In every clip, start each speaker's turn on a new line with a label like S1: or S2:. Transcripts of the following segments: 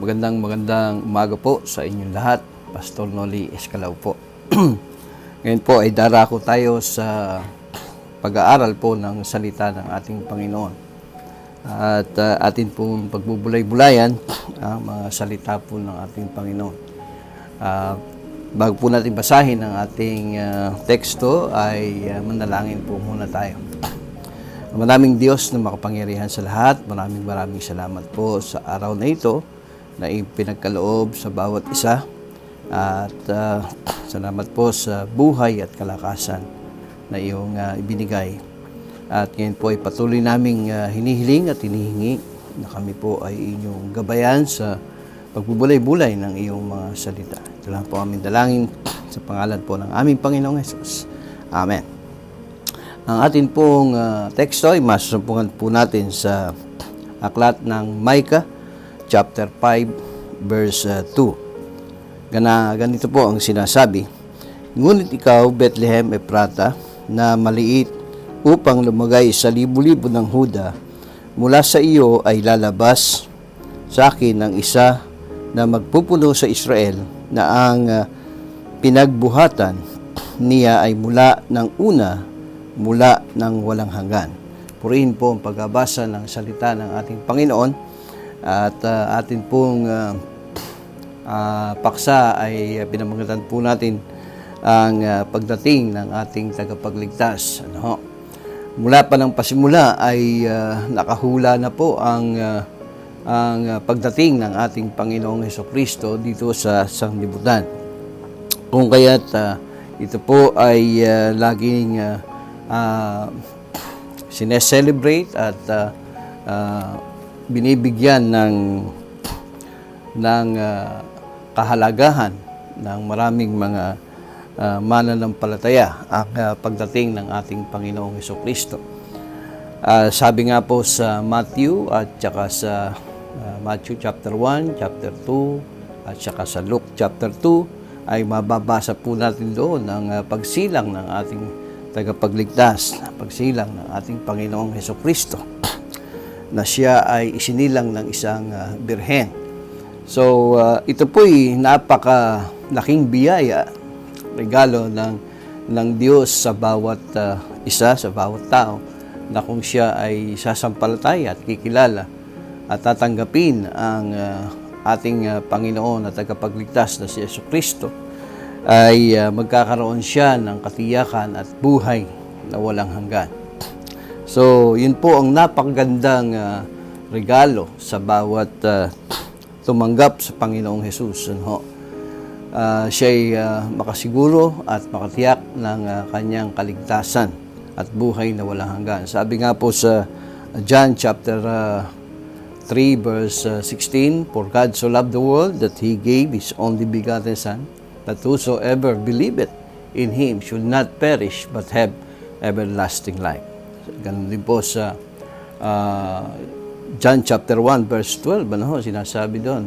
S1: Magandang umaga po sa inyong lahat. Pastor Noli Escalao po. Ngayon po ay darako tayo sa pag-aaral po ng salita ng ating Panginoon. At atin pong pagbubulay-bulayan ang mga salita po ng ating Panginoon. Bago po natin basahin ang ating teksto ay manalangin po muna tayo. Maraming Diyos na makapangyarihan sa lahat. Maraming salamat po sa araw na ito na ipinagkaloob sa bawat isa. At salamat po sa buhay at kalakasan na iyong ibinigay. At ngayon po ay patuloy naming hinihiling at hinihingi na kami po ay inyong gabayan sa pagbubulay-bulay ng iyong mga salita. Ito lang po aming dalangin sa pangalan po ng aming Panginoong Hesus. Amen. Ang atin pong teksto ay masasumpungan po natin sa aklat ng Micah, chapter 5, verse 2. Ganito po ang sinasabi, "Ngunit ikaw, Bethlehem Ephrata, na maliit upang lumagay sa libu-libo ng Huda, mula sa iyo ay lalabas sa akin ang isa na magpupuno sa Israel, na ang pinagbuhatan niya ay mula ng una, mula ng walang hanggan." Purihin po ang pagbabasa ng salita ng ating Panginoon. At atin pong paksa ay pinamagatan po natin ang pagdating ng ating tagapagligtas. Mula pa ng pasimula ay nakahula na po ang pagdating ng ating Panginoong Hesukristo dito sa sanglibutan. Kung kaya't ito po ay laging sineselebrate at binibigyan ng kahalagahan ng maraming mga mananampalataya ang pagdating ng ating Panginoong Hesukristo. Sabi nga po sa Matthew at saka sa Matthew chapter 1, chapter 2 at saka sa Luke chapter 2 ay mababasa po natin doon ang pagsilang ng ating tagapagligtas, pagsilang ng ating Panginoong Hesukristo, na siya ay isinilang ng isang birhen. So, ito po'y napakalaking biyaya, regalo ng Diyos sa bawat isa, sa bawat tao, na kung siya ay sasampalataya at kikilala at tatanggapin ang ating Panginoon at tagapagligtas na si Jesucristo, ay magkakaroon siya ng katiyakan at buhay na walang hanggan. So, yun po ang napakagandang regalo sa bawat tumanggap sa Panginoong Hesus. Siya ay makasiguro at makatiyak ng kanyang kaligtasan at buhay na walang hanggan. Sabi nga po sa John chapter 3 verse 16, "For God so loved the world that He gave His only begotten Son, that whosoever believeth in Him should not perish but have everlasting life." Ganun din po sa John chapter 1 verse 12, sinasabi doon,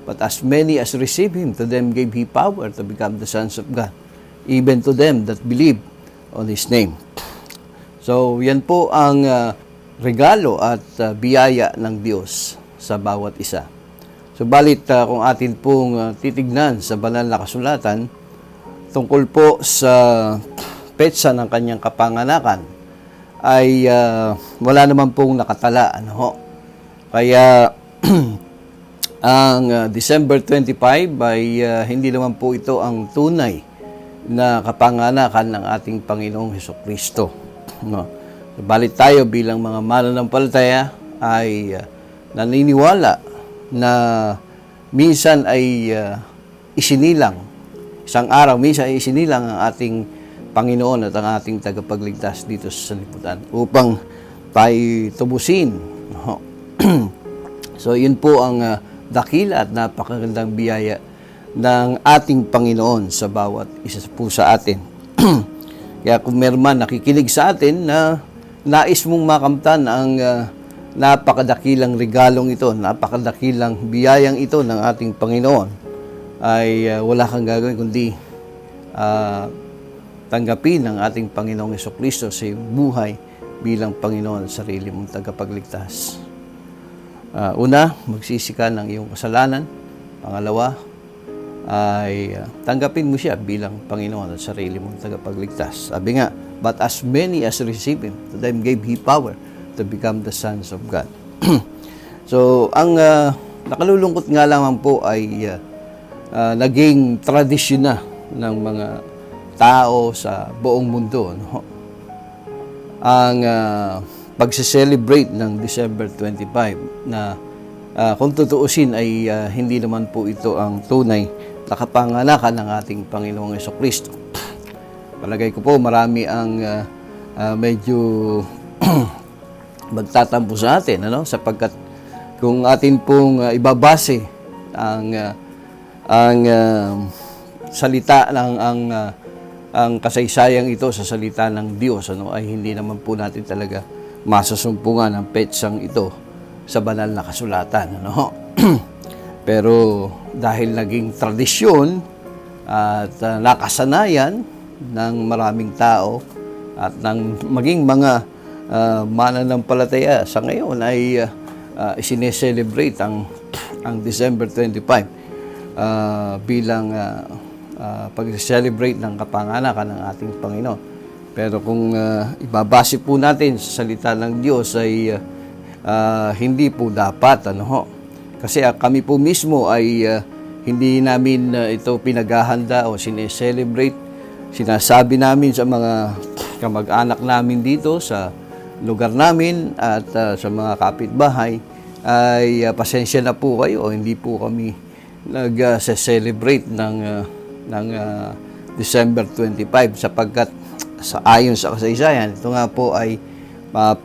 S1: "But as many as receive Him, to them gave He power to become the sons of God, even to them that believe on His name." So, yan po ang regalo at biyaya ng Diyos sa bawat isa. Subalit, kung atin pong titignan sa banal na kasulatan, tungkol po sa petsa ng kanyang kapanganakan, ay wala naman pong nakatala. Kaya ang December 25 ay hindi naman po ito ang tunay na kapanganakan ng ating Panginoong Hesukristo. Balit tayo bilang mga mananampalataya ay naniniwala na minsan ay isinilang, isang araw minsan ay isinilang ang ating Panginoon at ang ating tagapagligtas dito sa sanlibutan upang tayo tubusin. So, yun po ang dakila at napakagandang biyaya ng ating Panginoon sa bawat isa po sa atin. Kaya kung meron man nakikinig sa atin na nais mong makamtan ang napakadakilang regalong ito, napakadakilang biyayang ito ng ating Panginoon, ay wala kang gagawin kundi tanggapin ang ating Panginoong Hesukristo sa iyong buhay bilang Panginoon at sarili mong tagapagligtas. Una, magsisi ka ng iyong kasalanan Pangalawa ay tanggapin mo siya bilang Panginoon at sarili mong tagapagligtas. Sabi nga, but as many as receive Him, to them gave He power to become the sons of God. So, ang nakalulungkot nga lamang po ay naging tradisyon na ng mga tao sa buong mundo, no? Ang pagse-celebrate ng December 25 na kung tutuusin ay hindi naman po ito ang tunay na kapanganakan ng ating Panginoong Jesucristo. Palagay ko po marami ang medyo magtatampo sa atin, ano? Sapagkat kung atin pong ibabase ang salita ng ang kasaysayang ito sa salita ng Diyos, ano, ay hindi naman po natin talaga masasumpungan ang petsang ito sa banal na kasulatan, ano? Pero dahil naging tradisyon at nakasanayan ng maraming tao at ng maging mga mananampalataya sa ngayon ay isineselebrate ang December 25 bilang pag-celebrate ng kapanganakan ng ating Panginoon. Pero kung ibabase po natin sa salita ng Diyos ay hindi po dapat, ano ho? Kasi kami po mismo ay hindi namin ito pinaghahanda o sineselebrate. Sinasabi namin sa mga kamag-anak namin dito sa lugar namin at sa mga kapitbahay ay pasensya na po kayo, hindi po kami nag-celebrate ng December 25 sapagkat ayon sa kasaysayan, ito nga po ay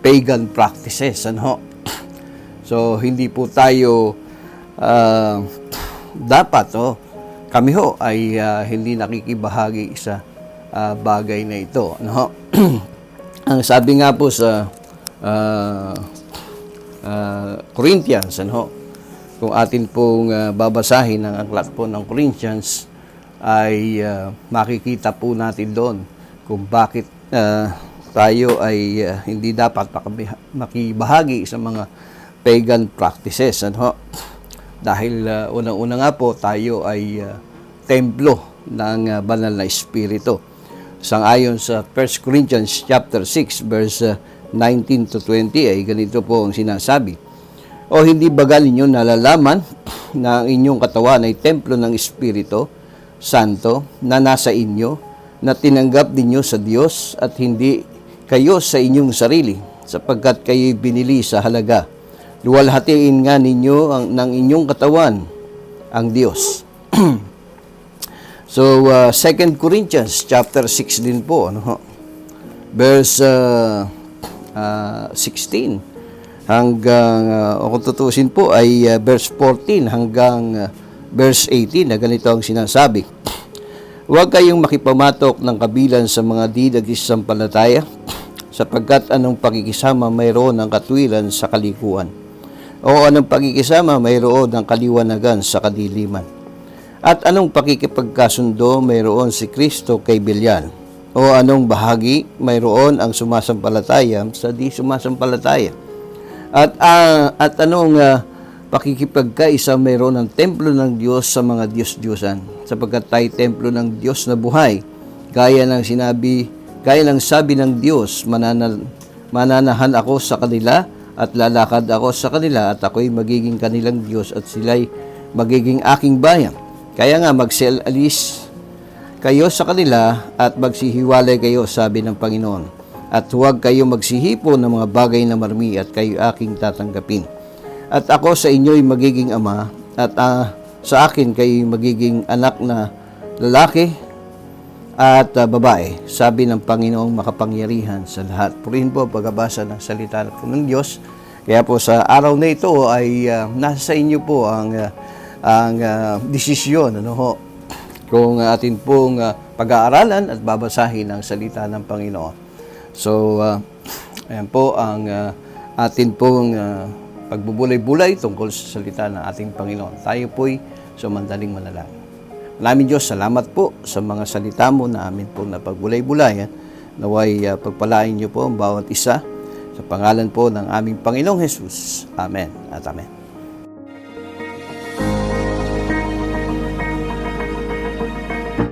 S1: pagan practices, ano? So hindi po tayo dapat, kami ay hindi nakikibahagi sa bagay na ito, ano? Ang sabi nga po sa Corinthians, ano? Kung atin pong babasahin ang aklat po ng Corinthians ay makikita po natin doon kung bakit tayo ay hindi dapat makibahagi sa mga pagan practices, ano? Dahil unang-una nga po tayo ay templo ng banal na espiritu. Sangayon sa 1 Corinthians chapter 6 verse 19 to 20 ay ganito po ang sinasabi. O hindi baga ninyo nalalaman na ang inyong katawan ay templo ng Espiritu Santo na nasa inyo, na tinanggap ninyo sa Diyos at hindi kayo sa inyong sarili, sapagkat kayo'y binili sa halaga. Luwalhatiin nga ninyo ng inyong katawan ang Diyos. So, 2 Corinthians chapter 6 din po, ano? Verse 16 hanggang, kung tutusin po, ay verse 14 hanggang verse 18 na ganito ang sinasabi. Huwag kayong makipamatok ng kabilang sa mga di nagsisampalataya, sapagkat anong pakikisama mayroon ng katwiran sa kalikuan, o anong pakikisama mayroon ng kaliwanagan sa kadiliman, at anong pakikipagkasundo mayroon si Kristo kay Belial, o anong bahagi mayroon ang sumasampalataya sa di sumasampalataya, at anong pakikipagkaisa mayroon ng templo ng Diyos sa mga Diyos-Diyosan, sapagkat tayo templo ng Diyos na buhay, gaya ng sabi ng Diyos, mananahan ako sa kanila at lalakad ako sa kanila at ako'y magiging kanilang Diyos at sila'y magiging aking bayan. Kaya nga magsialis kayo sa kanila at magsihiwalay kayo, sabi ng Panginoon. At huwag kayo magsihipo ng mga bagay na marmi at kayo aking tatanggapin. At ako sa inyo'y magiging ama at sa akin kayo'y magiging anak na lalaki at babae, sabi ng Panginoong makapangyarihan sa lahat. Purihin po pagbabasa ng salita ng Diyos. Kaya po sa araw na ito ay nasa inyo po ang desisyon, ano ho, kung atin pong pag-aaralan at babasahin ang salita ng Panginoon. So, ayan po ang atin pong pagbubulay-bulay tungkol sa salita ng ating Panginoon. Tayo po'y sumandaling manalangin. Maraming Diyos, salamat po sa mga salita mo na amin pong napagbulay-bulayan. Naway pagpalain niyo po ang bawat isa sa pangalan po ng aming Panginoong Jesus. Amen at amen.